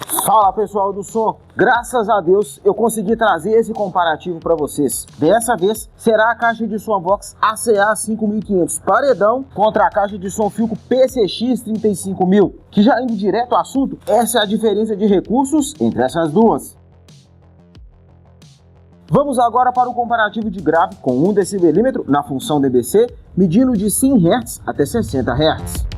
Fala pessoal do som, graças a Deus eu consegui trazer esse comparativo para vocês. Dessa vez será a caixa de som Vox ACA 5500 paredão contra a caixa de som Philco PCX 35000. Que já indo direto ao assunto, essa é a diferença de recursos entre essas duas. Vamos agora para o comparativo de grave com 1 dB na função dBc, medindo de 100 Hz até 60 Hz.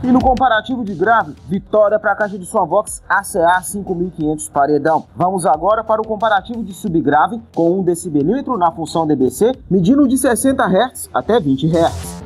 E no comparativo de grave, vitória para a caixa de som Vox ACA 5500 paredão. Vamos agora para o comparativo de subgrave com 1 dB na função dBc, medindo de 60 Hz até 20 Hz.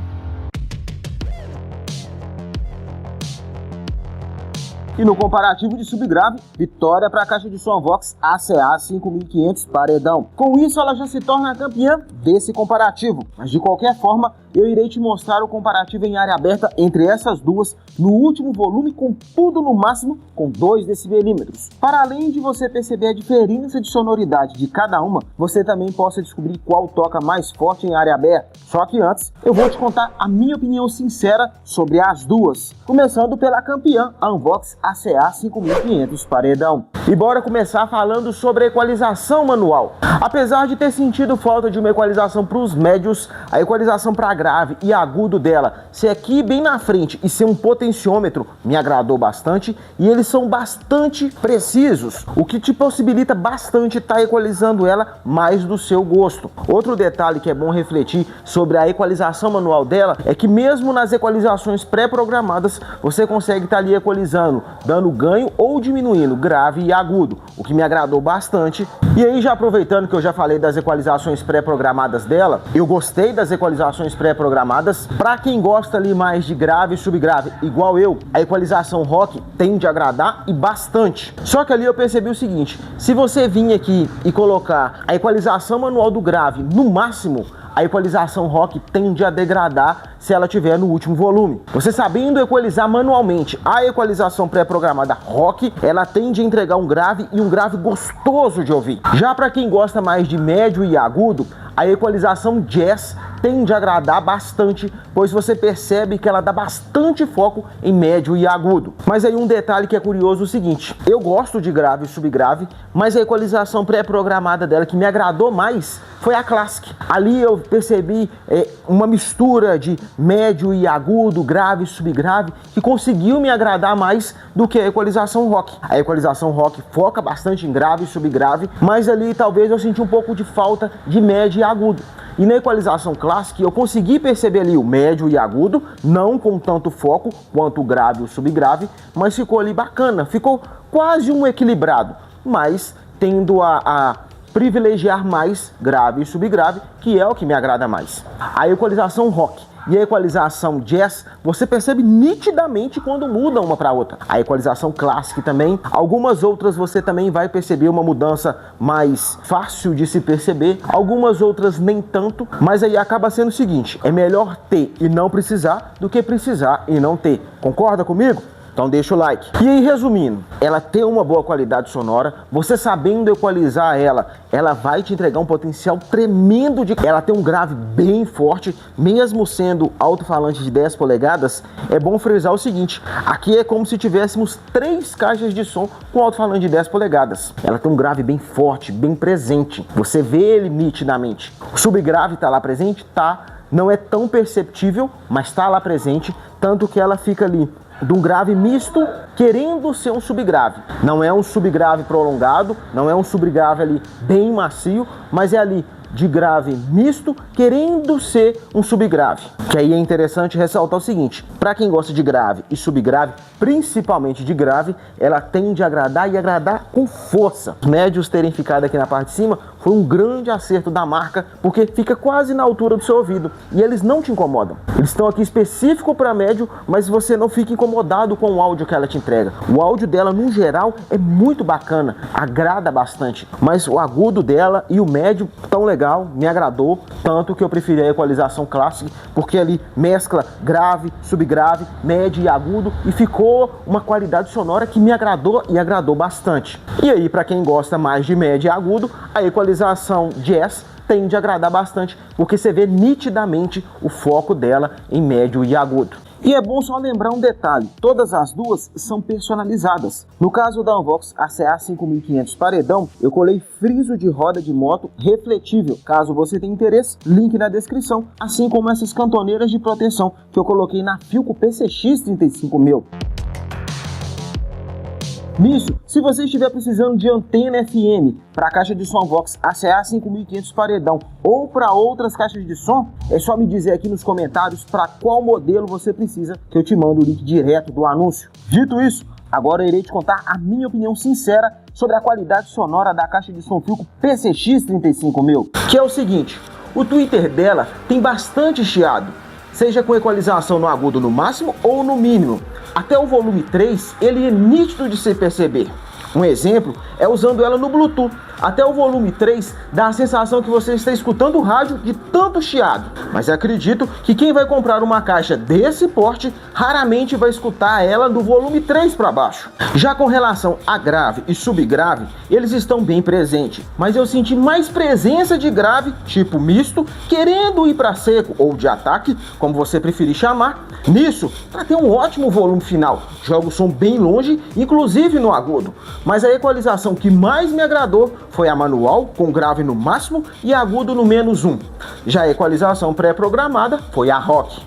E no comparativo de subgrave, vitória para a caixa de som Vox ACA 5500 paredão. Com isso, ela já se torna a campeã desse comparativo. Mas de qualquer forma, eu irei te mostrar o comparativo em área aberta entre essas duas, no último volume, com tudo no máximo com 2 dB. Para além de você perceber a diferença de sonoridade de cada uma, você também possa descobrir qual toca mais forte em área aberta. Só que antes, eu vou te contar a minha opinião sincera sobre as duas. Começando pela campeã, a Unvox ACA 5500 paredão. E bora começar falando sobre a equalização manual. Apesar de ter sentido falta de uma equalização para os médios, a equalização para grave e agudo dela ser aqui bem na frente e ser um potenciômetro me agradou bastante, e eles são bastante precisos, o que te possibilita bastante estar equalizando ela mais do seu gosto. Outro detalhe que é bom refletir sobre a equalização manual dela é que mesmo nas equalizações pré-programadas você consegue estar ali equalizando, dando ganho ou diminuindo grave e agudo, o que me agradou bastante. E aí, já aproveitando que eu já falei das equalizações pré-programadas dela, eu gostei das equalizações pré-programadas. Para quem gosta ali mais de grave e subgrave, igual eu, a equalização rock tende a agradar e bastante. Só que ali eu percebi o seguinte: se você vir aqui e colocar a equalização manual do grave no máximo, a equalização rock tende a degradar se ela tiver no último volume. Você sabendo equalizar manualmente a equalização pré-programada rock, ela tende a entregar um grave e um grave gostoso de ouvir. Já para quem gosta mais de médio e agudo, a equalização jazz tende a agradar bastante, pois você percebe que ela dá bastante foco em médio e agudo. Mas aí um detalhe que é curioso é o seguinte: eu gosto de grave e subgrave, mas a equalização pré-programada dela que me agradou mais foi a Classic. Ali eu percebi uma mistura de médio e agudo, grave e subgrave, que conseguiu me agradar mais do que a equalização rock. A equalização rock foca bastante em grave e subgrave, mas ali talvez eu senti um pouco de falta de médio e agudo. E na equalização Classic eu consegui perceber ali o médio e agudo, não com tanto foco quanto o grave e o subgrave, mas ficou ali bacana, ficou quase um equilibrado, mas tendo a privilegiar mais grave e subgrave, que é o que me agrada mais. A equalização rock e a equalização jazz, você percebe nitidamente quando muda uma para outra. A equalização Classic também, algumas outras você também vai perceber uma mudança mais fácil de se perceber, algumas outras nem tanto, mas aí acaba sendo o seguinte: é melhor ter e não precisar do que precisar e não ter. Concorda comigo? Então deixa o like. E aí, resumindo, ela tem uma boa qualidade sonora, você sabendo equalizar ela vai te entregar um potencial tremendo de... Ela tem um grave bem forte, mesmo sendo alto-falante de 10 polegadas, é bom frisar o seguinte: aqui é como se tivéssemos 3 caixas de som com alto-falante de 10 polegadas. Ela tem um grave bem forte, bem presente, você vê ele nitidamente. O subgrave tá lá presente? Tá. Não é tão perceptível, mas tá lá presente, tanto que ela fica ali de um grave misto, querendo ser um subgrave. Não é um subgrave prolongado, não é um subgrave ali bem macio, mas é ali de grave misto, querendo ser um subgrave. Que aí é interessante ressaltar o seguinte: para quem gosta de grave e subgrave, principalmente de grave, ela tende a agradar e agradar com força. Os médios terem ficado aqui na parte de cima foi um grande acerto da marca, porque fica quase na altura do seu ouvido e eles não te incomodam. Eles estão aqui específico para médio, mas você não fica incomodado com o áudio que ela te entrega. O áudio dela, no geral, é muito bacana, agrada bastante, mas o agudo dela e o médio tão legal, me agradou, tanto que eu preferi a equalização Classic, porque ali mescla grave, subgrave, médio e agudo, e ficou uma qualidade sonora que me agradou e agradou bastante. E aí, para quem gosta mais de médio e agudo, a equalização Jazz tende a agradar bastante, porque você vê nitidamente o foco dela em médio e agudo. E é bom só lembrar um detalhe, todas as duas são personalizadas. No caso da Unvox ACA 5500 paredão, eu colei friso de roda de moto refletível. Caso você tenha interesse, link na descrição, assim como essas cantoneiras de proteção que eu coloquei na Philco PCX 35000. Nisso, se você estiver precisando de antena FM para a caixa de som Unvox ACA 5500 paredão ou para outras caixas de som, é só me dizer aqui nos comentários para qual modelo você precisa, que eu te mando o link direto do anúncio. Dito isso, agora eu irei te contar a minha opinião sincera sobre a qualidade sonora da caixa de som Philco PCX 35000, que é o seguinte: o tweeter dela tem bastante chiado, seja com equalização no agudo no máximo ou no mínimo. Até o volume 3, ele é nítido de se perceber. Um exemplo é usando ela no Bluetooth. Até o volume 3 dá a sensação que você está escutando o rádio de tanto chiado. Mas acredito que quem vai comprar uma caixa desse porte raramente vai escutar ela do volume 3 para baixo. Já com relação a grave e subgrave, eles estão bem presentes. Mas eu senti mais presença de grave, tipo misto, querendo ir para seco ou de ataque, como você preferir chamar. Nisso, para ter um ótimo volume final, joga o som bem longe, inclusive no agudo. Mas a equalização que mais me agradou foi a manual, com grave no máximo e agudo no -1. Já a equalização pré-programada foi a Rock.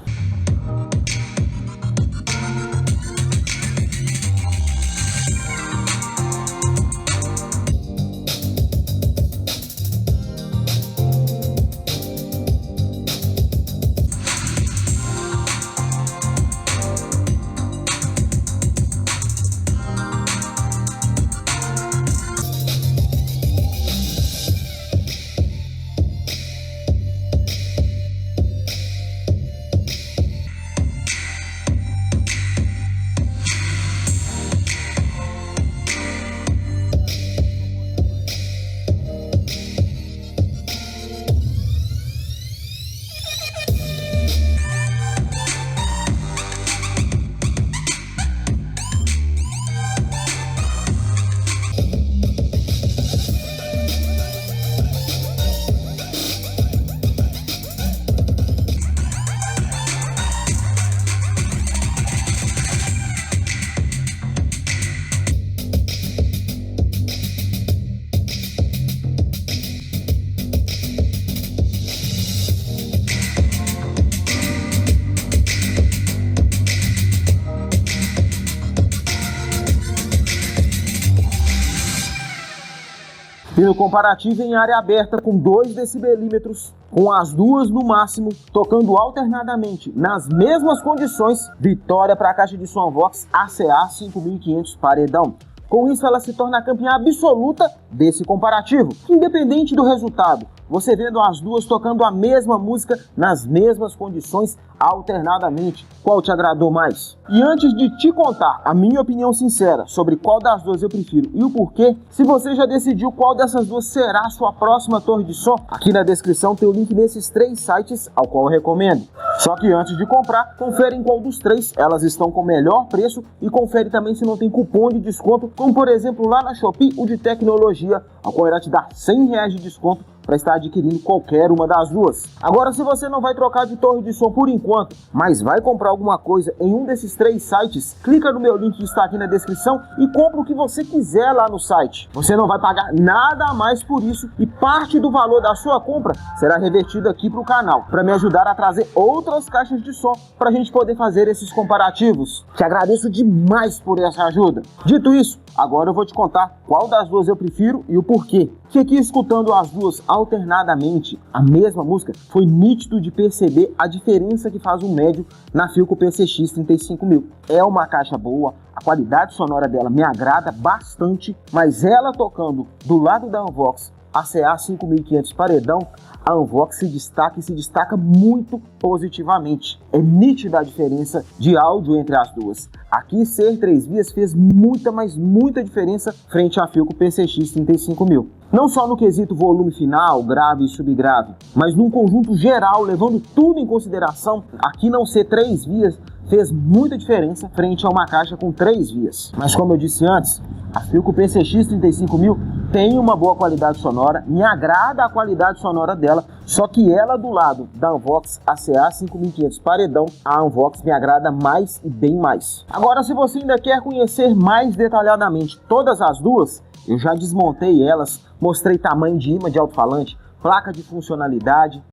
E no comparativo em área aberta com 2 decibelímetros, com as duas no máximo, tocando alternadamente nas mesmas condições, vitória para a caixa de som Unvox ACA 5500 paredão. Com isso, ela se torna a campeã absoluta desse comparativo. Independente do resultado, você vendo as duas tocando a mesma música nas mesmas condições alternadamente, qual te agradou mais? E antes de te contar a minha opinião sincera sobre qual das duas eu prefiro e o porquê, se você já decidiu qual dessas duas será a sua próxima torre de som, aqui na descrição tem o link nesses 3 sites ao qual eu recomendo. Só que antes de comprar, confere em qual dos 3 elas estão com melhor preço e confere também se não tem cupom de desconto, como por exemplo lá na Shopee o de tecnologia, ao qual irá te dar R$100 de desconto para estar adquirindo qualquer uma das duas. Agora, se você não vai trocar de torre de som por enquanto, mas vai comprar alguma coisa em um desses 3 sites, clica no meu link que está aqui na descrição e compra o que você quiser lá no site. Você não vai pagar nada a mais por isso e parte do valor da sua compra será revertido aqui para o canal, para me ajudar a trazer outras caixas de som para a gente poder fazer esses comparativos. Te agradeço demais por essa ajuda. Dito isso, agora eu vou te contar qual das duas eu prefiro e o porquê. Que aqui escutando as duas alternadamente, a mesma música, foi nítido de perceber a diferença que faz um médio na Philco PCX 35000. É uma caixa boa, a qualidade sonora dela me agrada bastante, mas ela tocando do lado da Unvox ACA 5500 paredão, a Unvox se destaca muito positivamente. É nítida a diferença de áudio entre as duas. Aqui ser 3 vias fez muita, mas muita diferença frente à Philco PCX 35000. Não só no quesito volume final, grave e subgrave, mas num conjunto geral, levando tudo em consideração, aqui não ser 3 vias fez muita diferença frente a uma caixa com 3 vias. Mas como eu disse antes, a Philco PCX 35000 tem uma boa qualidade sonora, me agrada a qualidade sonora dela, só que ela do lado da Unvox ACA 5500 paredão, a Unvox me agrada mais e bem mais. Agora, se você ainda quer conhecer mais detalhadamente todas as duas, eu já desmontei elas, mostrei tamanho de imã de alto-falante, placa de funcionalidade,